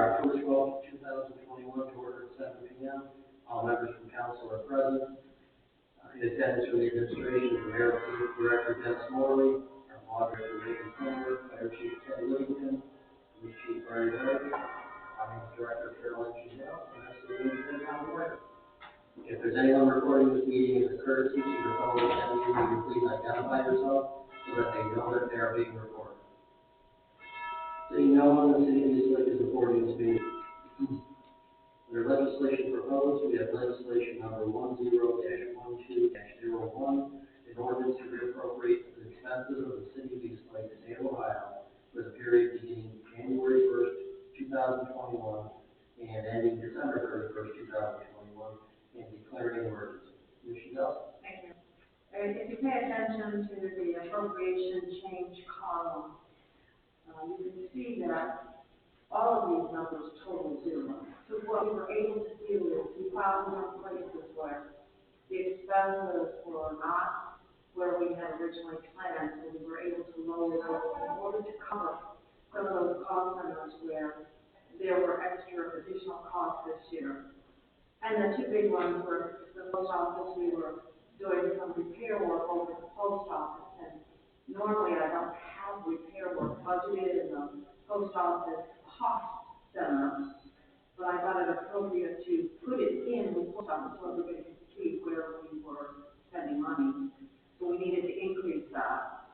October 12th, 2021, to order at 7 p.m. All members from council are present. In attendance from the administration, the mayor, police director Dennis Morley, our moderator Megan Palmer, fire chief Ted Whittington, police chief Brian Harvey, finance director Carolyn Giselle, and that's the administrator Tom Moyer. If there's anyone recording this meeting as a courtesy to your fellow attendees, will you please identify yourself so that they know that they are being recorded. Seeing no one, the city of East Lake is recording this meeting. Under legislation proposed, we have legislation number 10-12-01, an ordinance to reappropriate the expenses of the city of East Lake, state of Ohio, for the period beginning January 1st, 2021, and ending December 31st, 2021, and declaring an emergency. Ms. Giselle? Thank you. If you pay attention to the appropriation change column, you can see that all of these numbers total zero. So what we were able to do is we found some places where the expenses were not where we had originally planned, so we were able to lower those in order to cover some of those cost centers where there were extra additional costs this year. And the two big ones were the post office. We were doing some repair work over the post office, and normally I don't have repair work budgeted in the post office cost center, but I thought it appropriate to put it in the post office so everybody could see where we were spending money. So we needed to increase that.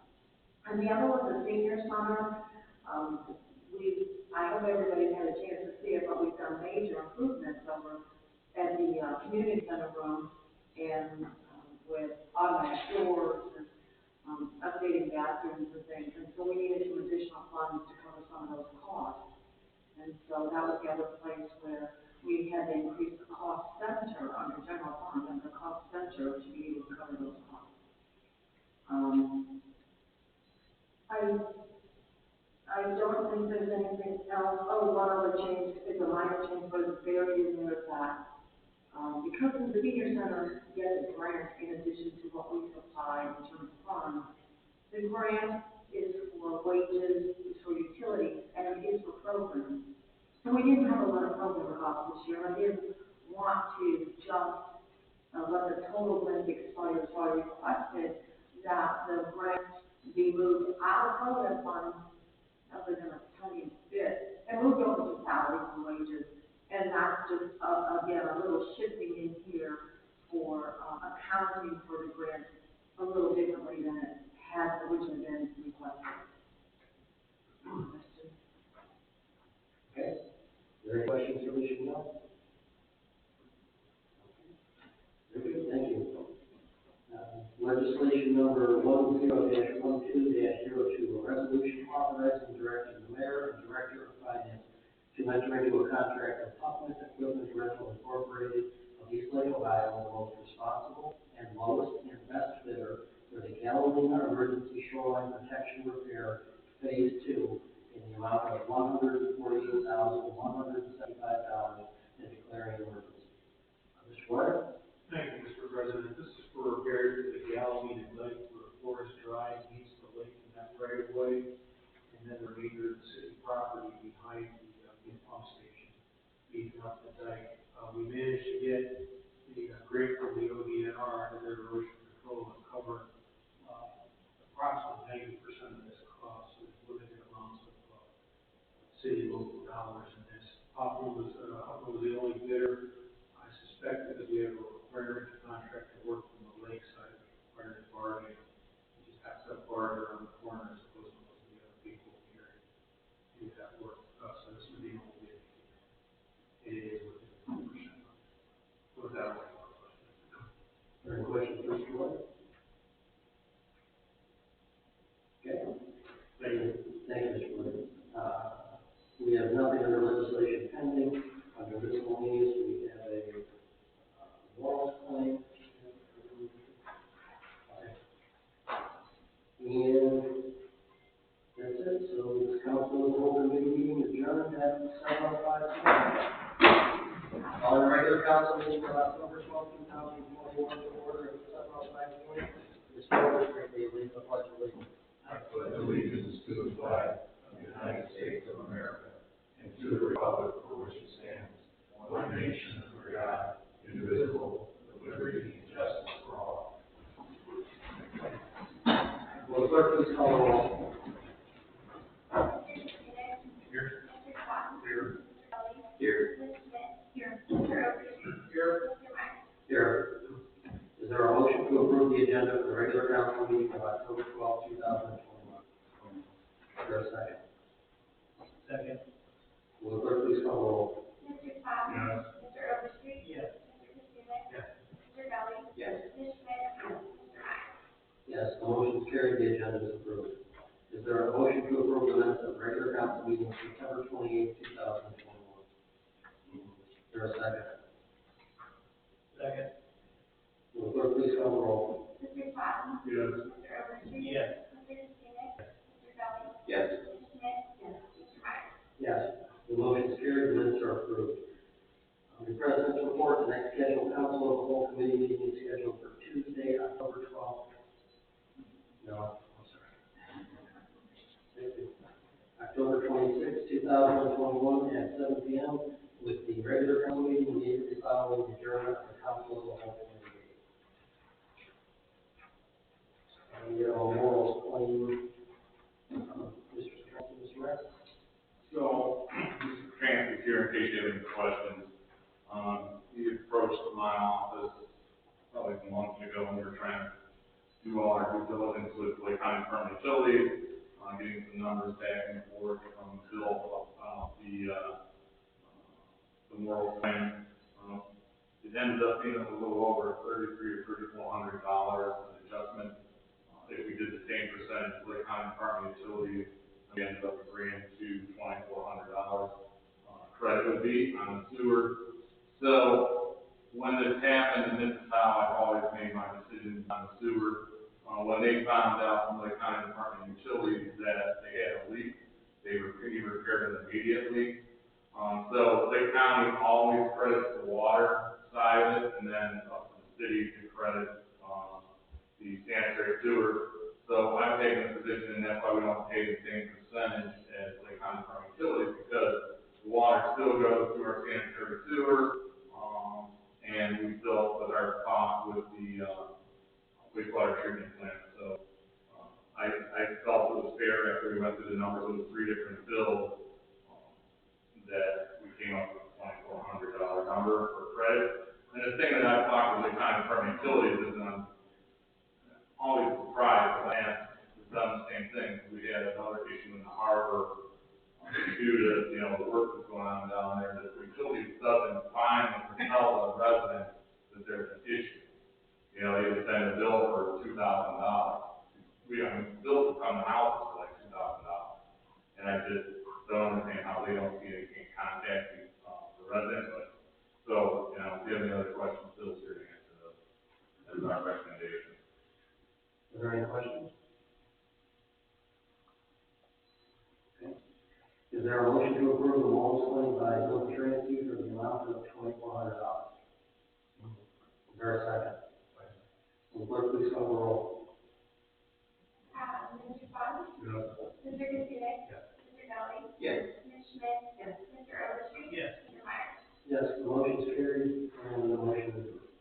And the other was the senior center. I hope everybody had a chance to see it, but we've done major improvements over at the community center room and with automatic doors and updating bathrooms and things. And so we needed some additional funds to cover some of those costs. And so that was the other place where we had to increase the cost center under general fund and the cost center to be able to cover those costs. I don't think there's anything else. Oh, one other change is a minor change, but it's buried in there that because the senior center gets a grant in addition to what we supply in terms of funds, the grant is for wages, it's for utilities, and it is for programs. So we didn't have a lot of program costs this year. I didn't want to just let the total grant expire, so I requested that the grant be moved out of program funds other than a tiny bit and moved over to salaries and wages. And that's just, again, a little shifting in here for accounting for the grant a little differently than it had originally been requested. Okay. Are there any questions for Ms. Giselle? Very good, thank you. Legislation number 10-12-02, a resolution authorizing and directing the mayor and director of finance to enter into a contract with Public Equipment Rental Incorporated of East Lake, Ohio, the most responsible and lowest and best bidder for the Galena Emergency Shoreline Protection Repair Phase 2 in the amount of $148,175 and declaring an emergency. Mr. White? Thank you, Mr. President. This is for repairs to the Galena Lake where Forest Drive meets the lake in that right of way, and then the remainder of the city property behind the pump station, beefing up the dike. We managed to get the grant from the ODNR under their erosion control to cover approximately 90% of this cost, so there's limited amounts of city local dollars in this. Upland was the only bidder. I suspect because we have a requirement to contract to work from the lake side, required to bargain, which is that's up farther on the corner as opposed to most of the other people here do that work. So this would be the only bid. It is within 2%. With that, Any questions for Mr. White? Okay. thank you. Thank you, Mr. White. We have nothing under legislation pending. Under miscellaneous, we have a warrant claim. And that's it. So this council is open meeting adjourned at 7:05 p.m. All the regular council meeting for October 12, 2021 to order at 7:05 p.m. This order is the lead of pledge of allegiance. I pledge allegiance to the flag of the United States of America and to the republic clerk please call the roll? Here. Here. Here. Here. Here. Here. Is there a motion to approve the agenda for the regular council meeting of October 12, 2021? Is there a second? Second. Will the clerk please call the roll? Mr. Powell? Yes. Mr. Overstreet? Yes. Mr. Katsounis? Yes. Mr. Belli? Yes. Ms. Schmidt? Mr. Meyer? Yes, the motion is carried, the agenda is approved. Is there a motion to approve the minutes of the regular council meeting of September 28, 2021? Is there a second? Second. Will the clerk please call the roll? Mr. Powell? Yes. Mr. Overstreet? Yes. Mr. Katsounis? Mr. Belli? Yes. Ms. Schmidt? Mr. Meyer? Yes, the motion is carried, the minutes are approved. The president's report, the next scheduled council of the whole committee meeting is scheduled for Tuesday, October 12th. No, I'm sorry. Thank you. October 26th, 2021 at 7 p.m. with the regular council meeting immediately following the adjournment of the council of the whole committee meeting. We have a moral claim, Mr. Trustee, Mr. Mayor. So, Mr. Trans is here in case you have any questions. He approached my office probably a month ago when we were trying to do all our due diligence with Lake County Department of Utilities, getting some numbers back and forth from Bill about the moral claim. It ended up being a little over $3,300 or $3,400 adjustment. If we did the same percentage for Lake County Department of Utilities, we ended up agreeing to $2,400 credit would be on the sewer. So when this happened, and this is how I've always made my decisions on the sewer, when they found out from Lake County Department of Utilities that they had a leak, they repaired it immediately. So Lake County always credits the water side of it, and then up to the city to credit the sanitary sewer. So I've taken the position, and that's why we don't pay the same percentage as Lake County Department of Utilities, because the water still goes through our sanitary sewer, and we still put our cost with the wastewater treatment plant. So I felt it was fair after we went through the numbers of the 3 different bills that we came up with a $2,400 number for credit. And the thing that I've talked with the County Department of Utilities is I'm always surprised when I ask them the same thing. We had another issue in the harbor due to, the work that's going on down there, that the utilities doesn't find and tell the residents that there's an issue. They just send a bill for $2,000. Bills will come to houses for like $2,000. And I just don't understand how they don't see it, can't contact the residents. But, so, if you have any other questions, Bill's here to answer those. That's our recommendation. Are there any questions? Okay. Is there a motion to approve the moral claim by Bill Petransky for the amount of $2,400? Is there a second? Will the clerk please call the roll? Mr. Powell? Yes. Mr. Katsounis? Yes. Mr. Belli? Yes. Ms. Schmidt? Yes. Mr. Overstreet? Yes. Mr. Meyer? Yes, the motion is carried, and the motion is approved.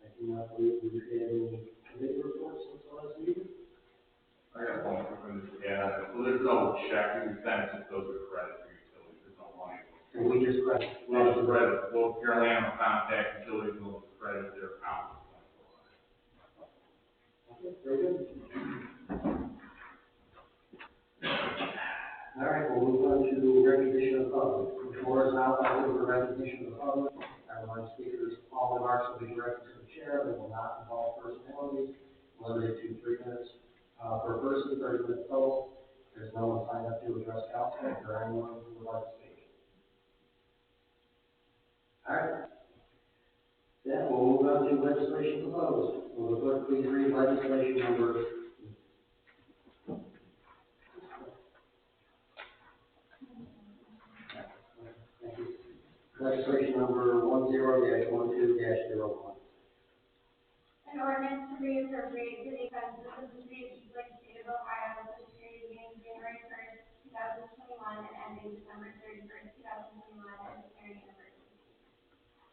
I do not believe we've had any committee reports since the last meeting. I got one quick one to add. So there's no check, we send it, those are credit for utilities, there's no money. And we just credit. We'll just credit, well, Carolyn will contact utilities, we'll just credit their account. Okay, very good. All right, we'll move on to recognition of the public. The floor is now open for recognition of the public. Our line speakers, all remarks will be directed to the chair. They will not involve personalities, limited to 3 minutes per person, 30 minutes total. There's no one signed up to address council or anyone who would like to speak. All right. Then we'll move on to legislation proposed. Will the clerk please read legislation number? Thank you. Legislation number 10-12-01. An ordinance to reappropriate city funds of the city of Eastwood, state of Ohio, for the period beginning January 1st, 2021, and ending December 31st, 2021, and declaring an emergency.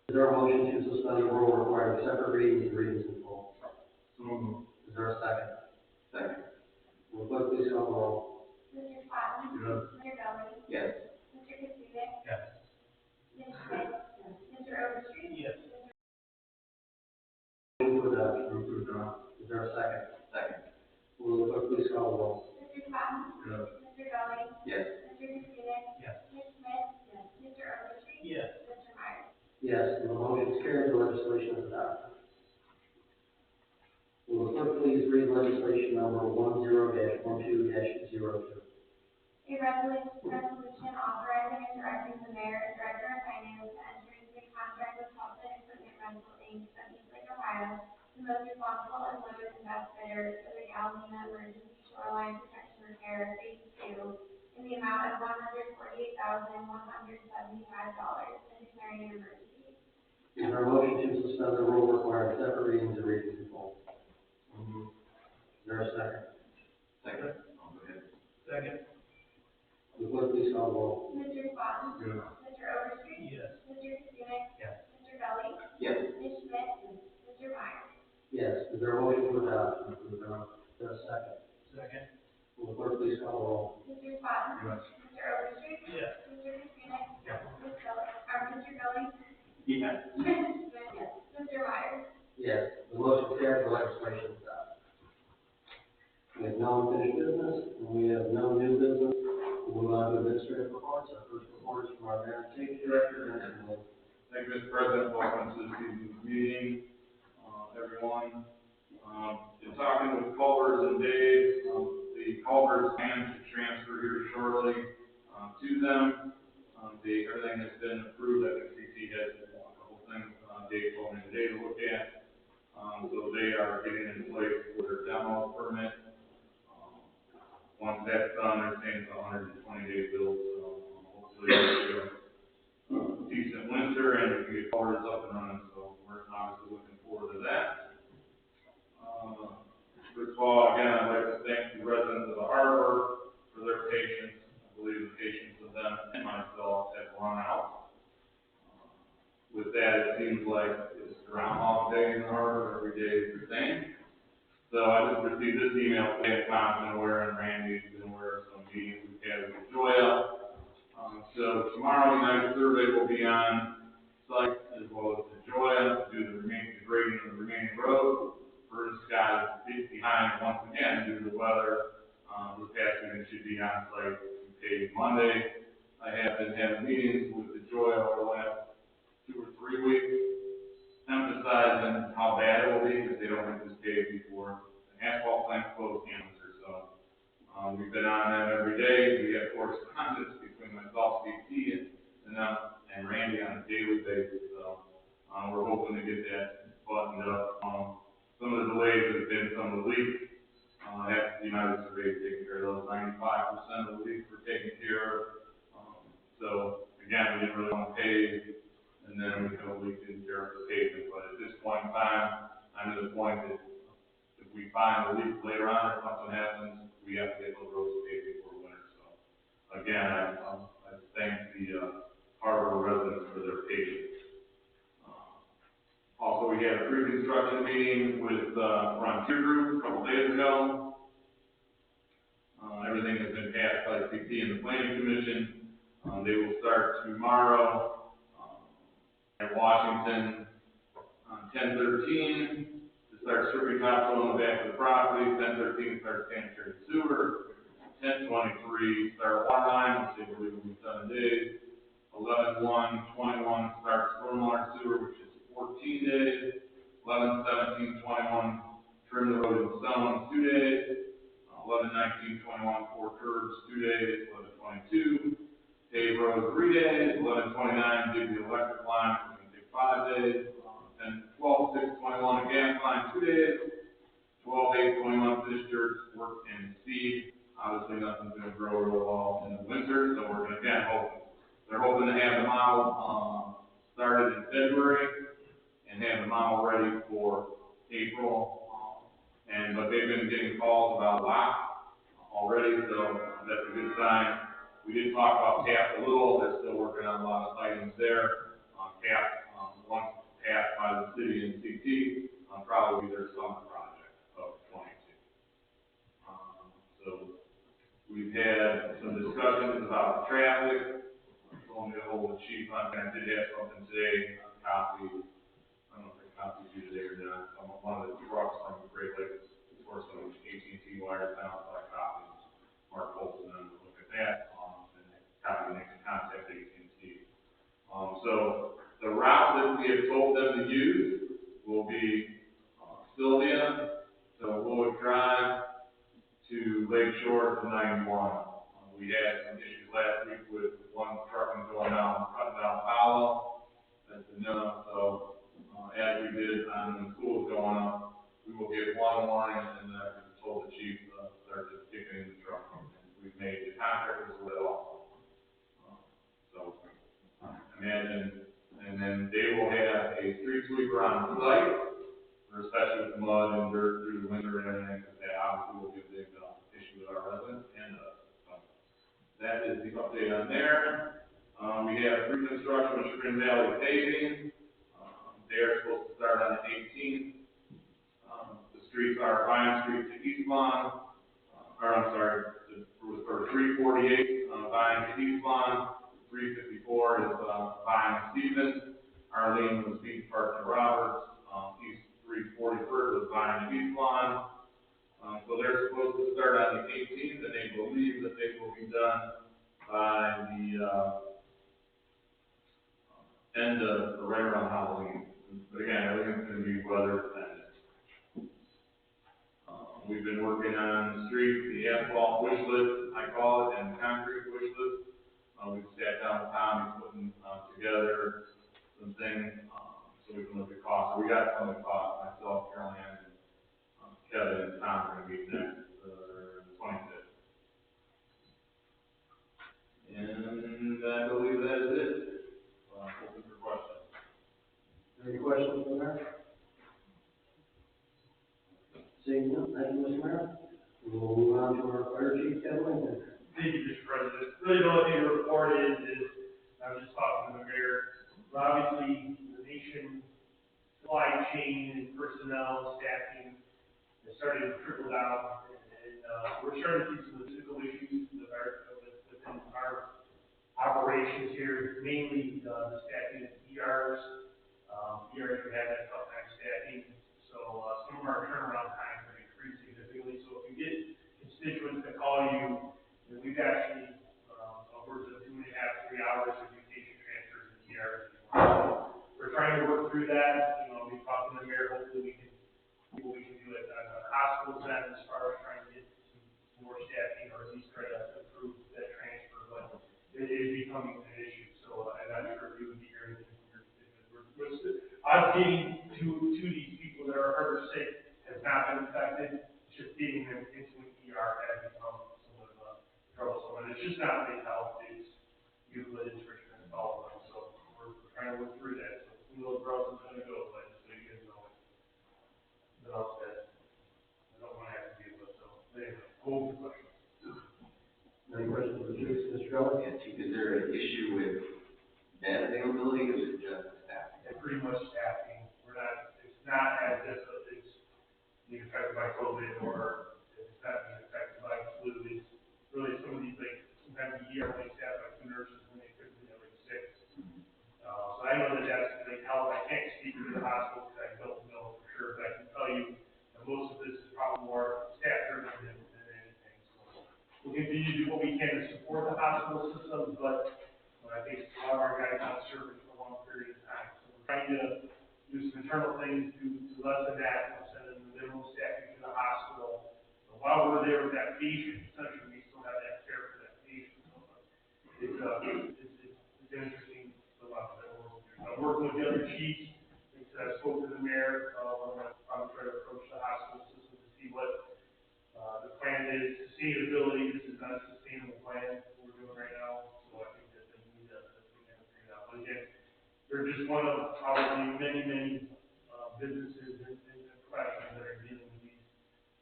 Is there a motion to suspend the rule requiring separate readings and readings in full? So moved. Is there a second? Second. call the roll. Mr. Spartan? Yes. Mr. Duffy? Yes. Mr. Katsounis? Yes. Ms. Smith? Mr. Overstreet? Yes. Move to adopt. Is there a second? Second. Will the clerk please call the roll? Mr. Spartan? Yes. Mr. Duffy? Yes. Mr. Katsounis? Yes. Ms. Smith? Mr. Overstreet? Yes. Mr. Myers? Yes, and the motion is carried, the legislation is adopted. Will the clerk please read legislation number 10-12-02? A resolution authorizing and directing the mayor and director of finance to enter into a contract with Paulson Equipment Rental Inc. of East Lake, Ohio, the most responsible and lowest and best bidder for the Galena Emergency Shoreline Protection Repair Phase 2 in the amount of $148,175 and declaring an emergency. Is there a motion to suspend the rule requiring separate readings and readings in full? Is there a second? Second. I'll go ahead. Second. Will the clerk please call the roll? Mr. Spartan? Yes. Mr. Overstreet? Yes. Mr. Katsounis? Yes. Mr. Duffy? Yes. Ms. Smith? Mr. Myers? Yes. Is there a motion to adopt? Is there a second? Second. Will the clerk please call the roll? Mr. Spartan? Yes. Mr. Overstreet? Yes. Mr. Katsounis? Yes. Mr. Duffy? Yes. Ms. Smith? Mr. Myers? Yes. The motion carries, the legislation is adopted. We have no unfinished business, and we have no new business. We'll move on to administrative reports. Our first report is from our Mayor and Safety Director, Dennis Miller. Thank you, Mr. President. Welcome to this evening's meeting, everyone. In talking with Culvers and Dave, the Culvers plan to transfer here shortly, to them. Everything has been approved. I think CT has a couple things, Dave told me today to look at. So they are getting in place for their demo permit. Once that's done, they're saying it's a 120-day build, so hopefully it's a decent winter and we can get cars up and running, so we're obviously looking forward to that. First of all, again, I'd like to thank the residents of the harbor for their patience. I believe the patience of them and myself have run out. With that, it seems like it's Groundhog Day in the harbor, every day is the same. So I just received this email today. Tom's been aware and Randy's been aware of some meetings we've had with Joya. So tomorrow night's survey will be on site as well as the Joya to do the grading of the remaining road. Burton Scott is behind once again due to the weather. This past weekend should be on site to pay Monday. I have been having meetings with the Joya over the last 2 or 3 weeks, emphasizing how bad it will be because they don't get this paid before the asphalt plant closed cancer. So we've been on them every day. We have correspondence between myself, CT, and them and Randy on a daily basis. So we're hoping to get that buttoned up. Some of the delays have been some of the leaks. That's the United Survey taking care of those. 95% of the leaks were taken care of. So again, we didn't really want to pay. And then we know we can care of the pavement, but at this point in time, I'm to the point that if we find a leak later on or something happens, we have to get those roads paved before winter. So again, I thank the harbor residents for their patience. Also, we had a pre-construction meeting with Frontier Group a couple days ago. Everything has been passed by the CT and the Planning Commission. They will start tomorrow. At Washington on 10/13 to start stripping topsoil on the back of the property. 10/13 start sanitary sewer. 10/23 start water line, which they believe will be 7 days. 11/1/21 start stormwater sewer, which is 14 days. 11/17/21 trim the road and stone, 2 days. 11/19/21 pour curbs, 2 days. 11/22 pave road, 3 days. 11/29 dig the electric line, which is going to take 5 days. And 12/6/21 a gas line, 2 days. 12/8/21 finish dirt work and seed. Obviously, nothing's going to grow real well in the winter, so we're going to they're hoping to have the model started in February and have the model ready for April. But they've been getting calls about lock already, so that's a good sign. We did talk about CAP a little. They're still working on a lot of items there. CAP, once passed by the city and CT, probably their summer project of 22. So We've had some discussions about traffic. Told me to hold the chief on, I did have something today, a copy, I don't know if I copied you today or not, one of the trucks from Great Lakes, or some AT&T wires down, so I copied Mark Olson and look at that, and copy next contact AT&T. So the route that we have told them to use will be Sylvia, so Wood Drive to Lake Shore to 91. We had some issues last week with one truck going down, cutting down Hollow, that's the no, so as we did on the schools going up, we will get one warning, and then I told the chief, start just kicking in the truck, and we've made the contractors aware also. So, imagine, and then they will have a street sweeper on site, especially with the mud and dirt through the winter and everything, because that obviously will be a big issue with our residents and us. So, that is the update on there. We have pre-construction with Chagrin Valley paving. They are supposed to start on the 18th. The streets are Vine Street to East Lawn, for 348, Vine to East Lawn. 354 is Vine to Stevens. Arlene was Beach Park to Roberts. East 341st is Vine to East Lawn. So they're supposed to start on the 18th, and they believe that they will be done by the end of, right around Halloween. But again, everything's going to be weather dependent. We've been working on the street, the asphalt wish list, I call it, and the concrete wish list. We've sat down with Tommy, putting together some things so we can look at costs. So we got some of the costs. Myself, Caroline, and Kevin, and Tom are going to meet next, the 25th. And I believe that is it. Open for questions. Any questions from there? Seeing none, thank you, Mr. Mayor. We will move on to our fire chief, Kevin Lincoln. Thank you, Mr. President. Really, the only thing to report is I was just talking to the mayor. Obviously, the nation supply chain and personnel staffing is starting to trickle down, and we're starting to see some physical issues within our operations here, mainly the staffing at ERs. ERs are having a tough time staffing, so some of our turnaround times are increased significantly. So if you get constituents that call you, and we've actually upwards of 2.5 to 3 hours of vacation transfers in ERs. So we're trying to work through that. We talked to the mayor. Hopefully, we can do it on the hospital side as far as trying to get some more staffing, or at least try to improve that transfer. But it is becoming an issue. So I'm not sure if you would be hearing anything from your constituents. Us getting to these people that are hurt or sick has not been affected. Just getting them into an ER has become somewhat troublesome. And it's just not mental health, it's Euclid, it's Richmond, and all of them. So we're trying to work through that. So who knows where else it's going to go, but so you guys know it. But else that I don't want to have to deal with. So anyway, hold the question. Any questions for the chief, Mr. Kelly? Yeah, Chief, is there an issue with bed availability, or is it just staffing? It's pretty much staffing. It's not as if it's being affected by COVID or it's not being affected by flu. It's really some of these, like, sometimes a year only staffed by 2 nurses when they could be like 6. So I know that that's like how I can't speak to the hospital because I don't know for sure, but I can tell you that most of this is probably more staff driven than anything. So we'll continue to do what we can to support the hospital system, but I think a lot of our guys not serving for a long period of time. So we're trying to do some internal things to lessen that, and send the minimum staffing to the hospital. But while we're there with that patient, essentially we still have that care for that patient. So it's interesting dilemma that we're working through. I'm working with the other chiefs. I spoke to the mayor. I'm try to approach the hospital system to see what the plan is. Sustainability, this is not a sustainable plan we're doing right now. So I think that they need to figure it out. But again, they're just one of probably many businesses and professionals that are dealing with these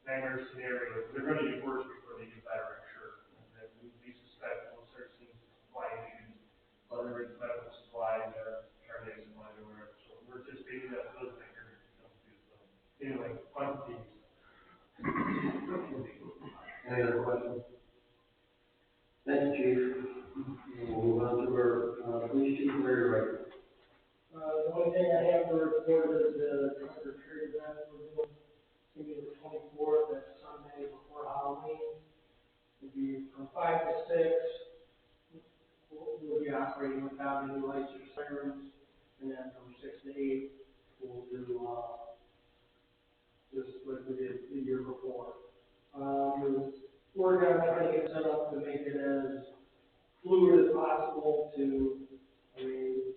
nightmare scenarios. They're going to get worse before they get better, I'm sure. And we suspect we'll start seeing some supply issues, whether it's medical supplies or cardiac supplies or whatever. So we're anticipating that those things are going to come too. So anyway, fun things. Any other questions? Thank you, Chief. And we'll move on to our, police chief, Larry Wright. The only thing I have to report is the trunk or treat event we're doing, it's gonna be the 24th, that's Sunday before Halloween. It'll be from 5 to 6. We'll be operating without any lights or sirens, and then from 6 to 8, we'll do, just like we did the year before. We're gonna try to get set up to make it as fluid as possible to, I mean,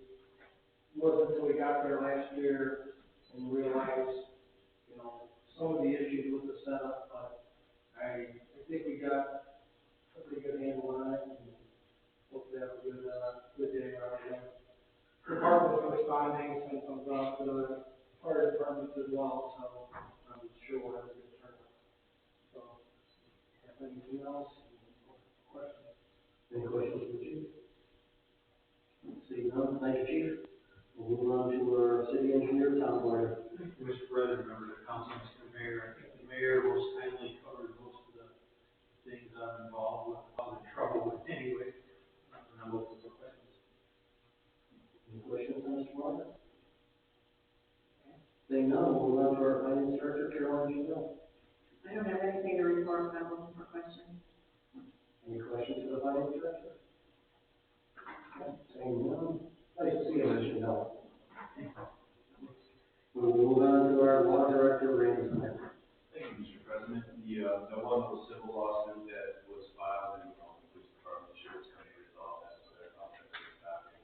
wasn't until we got there last year and realized, you know, some of the issues with the setup, but I think we got a pretty good handle on it, and hopefully have a good day out there. Departments are responding, some comes off to the fire departments as well, so I'm sure we'll have a good turnout. So, have anything else? Questions? Any questions for the chief? Seeing none, thank you, Chief. We'll move on to our city engineer, Tom Boyer. Mr. President, members of the council, Mr. Mayor, I think the mayor most kindly covered most of the things I'm involved with, I was in trouble with anyway. And I'm looking for questions. Any questions on this one? Seeing none, we'll move on to our finance director, Caroline Giselle. I don't have anything to report, but I'm looking for questions. Any questions for the finance director? Seeing none, nice to see you, Ms. Giselle. We'll move on to our law director, Randy Snyder. Thank you, Mr. President. The wonderful civil lawsuit that was filed in the police department, sure it's going to be resolved, that's what their contract is happening.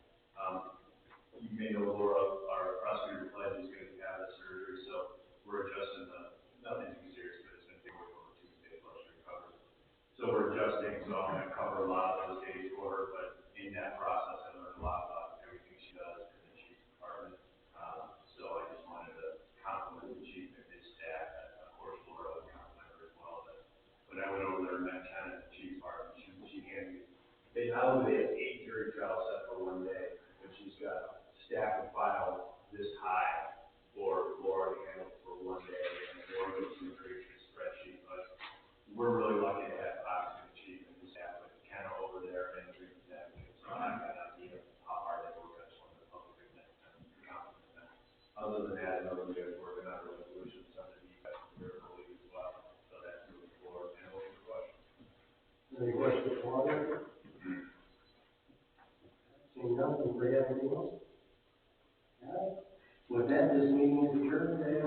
You may know Laura, our prosecutor pledge is going to have a surgery, so we're adjusting nothing too serious, but it's going to take over Tuesday, plus recovery. So we're adjusting, so I'm going to cover a lot of those days for her, but in that process, I learned a lot about everything she does in the chief's department. So I just wanted to compliment the chief and his staff, and of course Laura would compliment her as well. But when I went over there and met Ken at the chief's department, she handed me, not only they have 8 jury trials set for one day, but she's got stack of files this high for Laura to handle for one day, and Laura goes through a great spreadsheet. But we're really lucky to have obviously the chief and his staff with Ken over there and the staff. So I've got an idea of how hard they work. I just wanted to publicly compliment them. Other than that, I know that they're working on resolutions under the U.S. as well. So that's moving forward. And we'll be questions. Any questions for the law director? Seeing none, anybody have anything else? All right. With that, this meeting is adjourned at